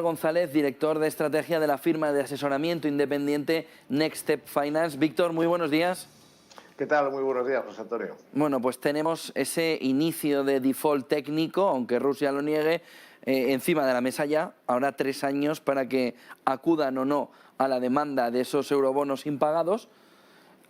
González, director de estrategia de la firma de asesoramiento independiente Next Step Finance. Víctor, muy buenos días. ¿Qué tal? Muy buenos días, José Antonio. Bueno, pues tenemos ese inicio de default técnico, aunque Rusia lo niegue, encima de la mesa ya. Habrá 3 años para que acudan o no a la demanda de esos eurobonos impagados,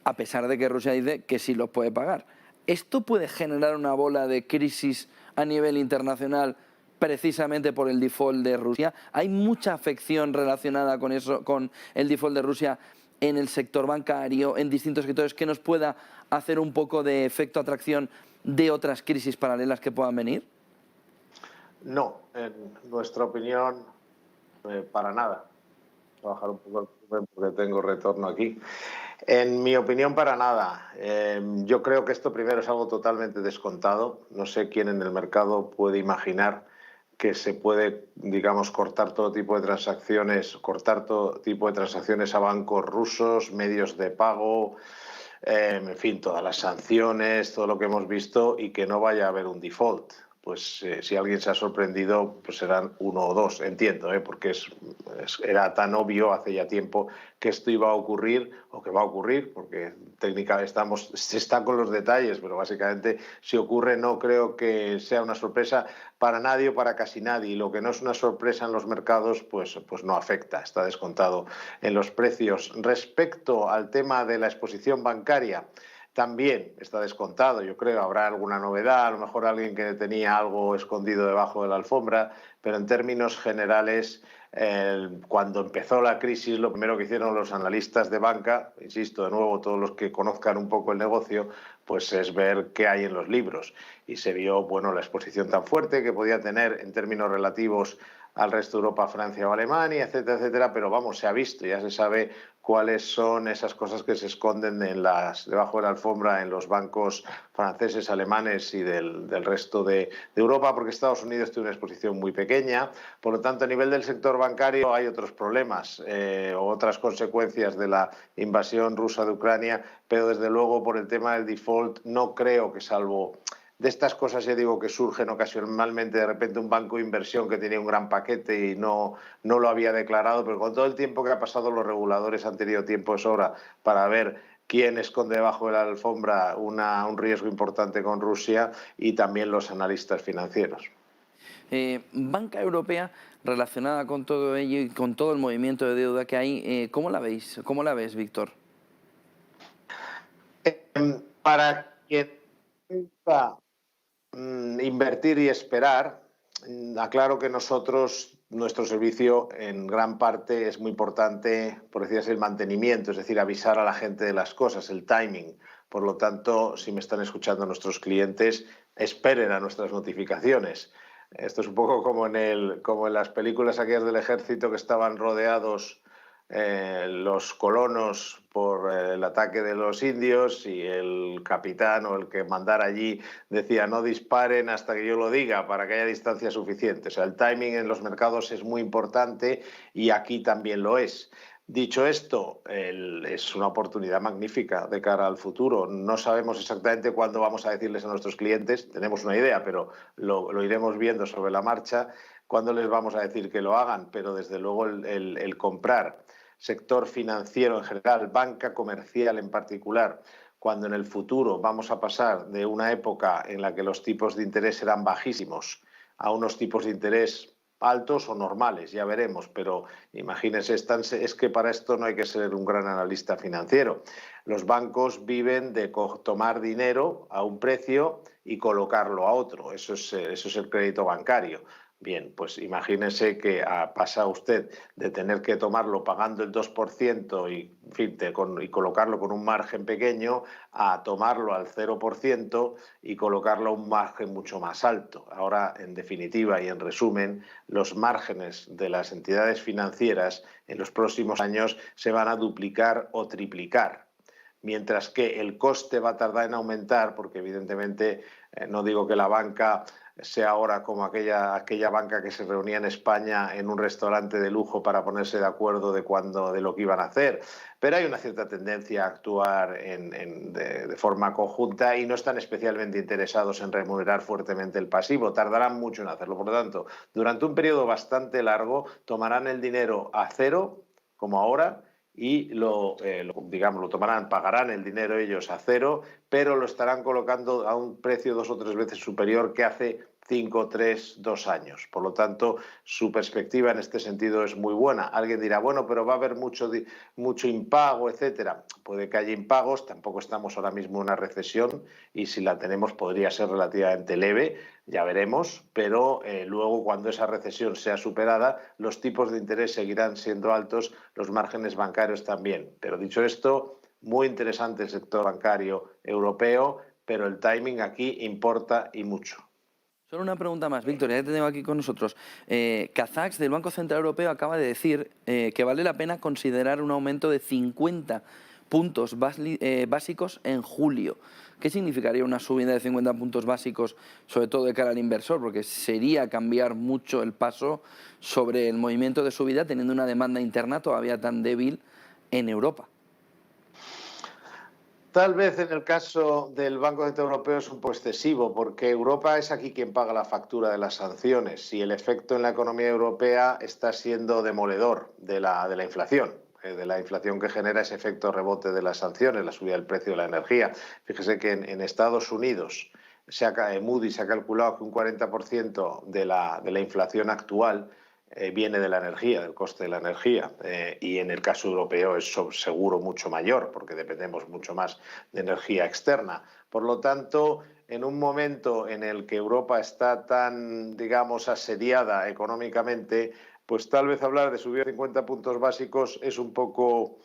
a pesar de que Rusia dice que sí los puede pagar. ¿Esto puede generar una bola de crisis a nivel internacional precisamente por el default de Rusia? ¿Hay mucha afección relacionada con eso, con el default de Rusia en el sector bancario, en distintos sectores, que nos pueda hacer un poco de efecto atracción de otras crisis paralelas que puedan venir? No, en nuestra opinión, para nada. Voy a bajar un poco el volumen porque tengo retorno aquí. En mi opinión, para nada. Yo creo que esto primero es algo totalmente descontado. No sé quién en el mercado puede imaginar que se puede, digamos, cortar todo tipo de transacciones a bancos rusos, medios de pago, en fin, todas las sanciones, todo lo que hemos visto, y que no vaya a haber un default. Pues si alguien se ha sorprendido, pues serán 1 o 2, entiendo, porque era tan obvio hace ya tiempo que esto iba a ocurrir, o que va a ocurrir, porque técnicamente se está con los detalles, pero básicamente si ocurre no creo que sea una sorpresa para nadie o para casi nadie, y lo que no es una sorpresa en los mercados, pues no afecta, está descontado en los precios. Respecto al tema de la exposición bancaria, también está descontado, yo creo. Habrá alguna novedad, a lo mejor alguien que tenía algo escondido debajo de la alfombra, pero en términos generales, cuando empezó la crisis, lo primero que hicieron los analistas de banca, insisto, de nuevo, todos los que conozcan un poco el negocio, pues es ver qué hay en los libros. Y se vio, bueno, la exposición tan fuerte que podía tener en términos relativos al resto de Europa, Francia o Alemania, etcétera, etcétera, pero vamos, se ha visto, ya se sabe cuáles son esas cosas que se esconden debajo de la alfombra en los bancos franceses, alemanes y del resto de Europa, porque Estados Unidos tiene una exposición muy pequeña. Por lo tanto, a nivel del sector bancario hay otros problemas o otras consecuencias de la invasión rusa de Ucrania, pero desde luego por el tema del default no creo que, salvo de estas cosas, ya digo, que surgen ocasionalmente, de repente un banco de inversión que tenía un gran paquete y no lo había declarado, pero con todo el tiempo que ha pasado, los reguladores han tenido tiempo de sobra para ver quién esconde debajo de la alfombra un riesgo importante con Rusia, y también los analistas financieros. Banca Europea, relacionada con todo ello y con todo el movimiento de deuda que hay, ¿cómo la veis? ¿Cómo la ves, Víctor? Para quien piensa invertir y esperar, aclaro que nuestro servicio en gran parte es muy importante, por decir así, el mantenimiento, es decir, avisar a la gente de las cosas, el timing. Por lo tanto, si me están escuchando nuestros clientes, esperen a nuestras notificaciones. Esto es un poco como en las películas aquellas del ejército, que estaban rodeados los colonos por el ataque de los indios, y el capitán o el que mandara allí decía: no disparen hasta que yo lo diga, para que haya distancia suficiente. O sea, el timing en los mercados es muy importante, y aquí también lo es. Dicho esto, es una oportunidad magnífica de cara al futuro. No sabemos exactamente cuándo vamos a decirles a nuestros clientes, tenemos una idea, pero lo iremos viendo sobre la marcha, cuándo les vamos a decir que lo hagan, pero desde luego el comprar sector financiero en general, banca comercial en particular, cuando en el futuro vamos a pasar de una época en la que los tipos de interés eran bajísimos a unos tipos de interés altos o normales, ya veremos, pero imagínense, es que para esto no hay que ser un gran analista financiero. Los bancos viven de tomar dinero a un precio y colocarlo a otro, eso es el crédito bancario. Bien, pues imagínense que pasa usted de tener que tomarlo pagando el 2% y, en fin, y colocarlo con un margen pequeño, a tomarlo al 0% y colocarlo a un margen mucho más alto. Ahora, en definitiva y en resumen, los márgenes de las entidades financieras en los próximos años se van a duplicar o triplicar, mientras que el coste va a tardar en aumentar, porque evidentemente no digo que la banca sea ahora como aquella banca que se reunía en España en un restaurante de lujo para ponerse de acuerdo de lo que iban a hacer. Pero hay una cierta tendencia a actuar de forma conjunta y no están especialmente interesados en remunerar fuertemente el pasivo. Tardarán mucho en hacerlo. Por lo tanto, durante un periodo bastante largo tomarán el dinero a cero, como ahora, y lo tomarán, pagarán el dinero ellos a cero, pero lo estarán colocando a un precio 2 o 3 veces superior que hace 5, 3, 2 años. Por lo tanto, su perspectiva en este sentido es muy buena. Alguien dirá, bueno, pero va a haber mucho impago, etcétera. Puede que haya impagos, tampoco estamos ahora mismo en una recesión y si la tenemos podría ser relativamente leve, ya veremos, pero luego cuando esa recesión sea superada, los tipos de interés seguirán siendo altos, los márgenes bancarios también. Pero dicho esto, muy interesante el sector bancario europeo, pero el timing aquí importa y mucho. Solo una pregunta más, Víctor, ya te tengo aquí con nosotros. Kazaks del Banco Central Europeo acaba de decir que vale la pena considerar un aumento de 50 puntos básicos en julio. ¿Qué significaría una subida de 50 puntos básicos, sobre todo de cara al inversor? Porque sería cambiar mucho el paso sobre el movimiento de subida teniendo una demanda interna todavía tan débil en Europa. Tal vez en el caso del Banco Central Europeo es un poco excesivo, porque Europa es aquí quien paga la factura de las sanciones y el efecto en la economía europea está siendo demoledor de la inflación. De la inflación que genera ese efecto rebote de las sanciones, la subida del precio de la energía. Fíjese que en Estados Unidos Moody's se ha calculado que un 40% de la inflación actual viene de la energía, del coste de la energía, y en el caso europeo es seguro mucho mayor, porque dependemos mucho más de energía externa. Por lo tanto, en un momento en el que Europa está tan, digamos, asediada económicamente, pues tal vez hablar de subir 50 puntos básicos es un poco...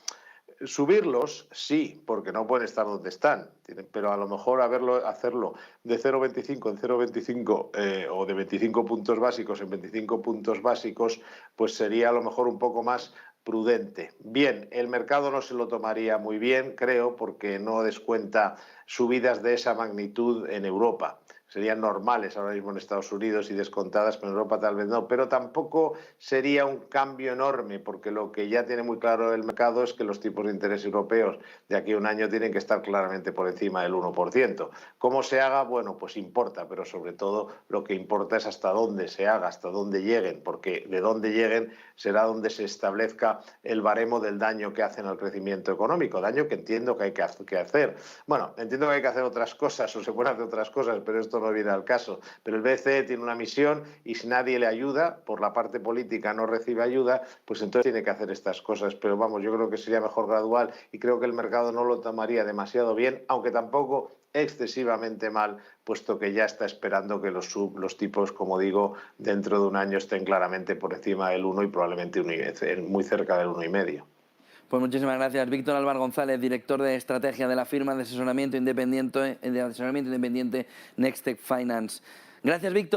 Subirlos, sí, porque no pueden estar donde están, pero a lo mejor hacerlo de 0,25 en 0,25 o de 25 puntos básicos en 25 puntos básicos, pues sería a lo mejor un poco más prudente. Bien, el mercado no se lo tomaría muy bien, creo, porque no descuenta subidas de esa magnitud en Europa. Serían normales ahora mismo en Estados Unidos y descontadas, pero en Europa tal vez no. Pero tampoco sería un cambio enorme, porque lo que ya tiene muy claro el mercado es que los tipos de interés europeos de aquí a un año tienen que estar claramente por encima del 1%. ¿Cómo se haga? Bueno, pues importa, pero sobre todo lo que importa es hasta dónde se haga, hasta dónde lleguen, porque de dónde lleguen será donde se establezca el baremo del daño que hacen al crecimiento económico, daño que entiendo que hay que hacer. Bueno, entiendo que hay que hacer otras cosas o se pueden hacer otras cosas, pero esto no viene al caso. Pero el BCE tiene una misión y si nadie le ayuda, por la parte política no recibe ayuda, pues entonces tiene que hacer estas cosas. Pero vamos, yo creo que sería mejor gradual y creo que el mercado no lo tomaría demasiado bien, aunque tampoco excesivamente mal, puesto que ya está esperando que los tipos, como digo, dentro de un año estén claramente por encima del 1 y probablemente muy cerca del 1,5. Pues muchísimas gracias, Víctor Álvaro González, director de estrategia de la firma de asesoramiento independiente Nextech Finance. Gracias, Víctor.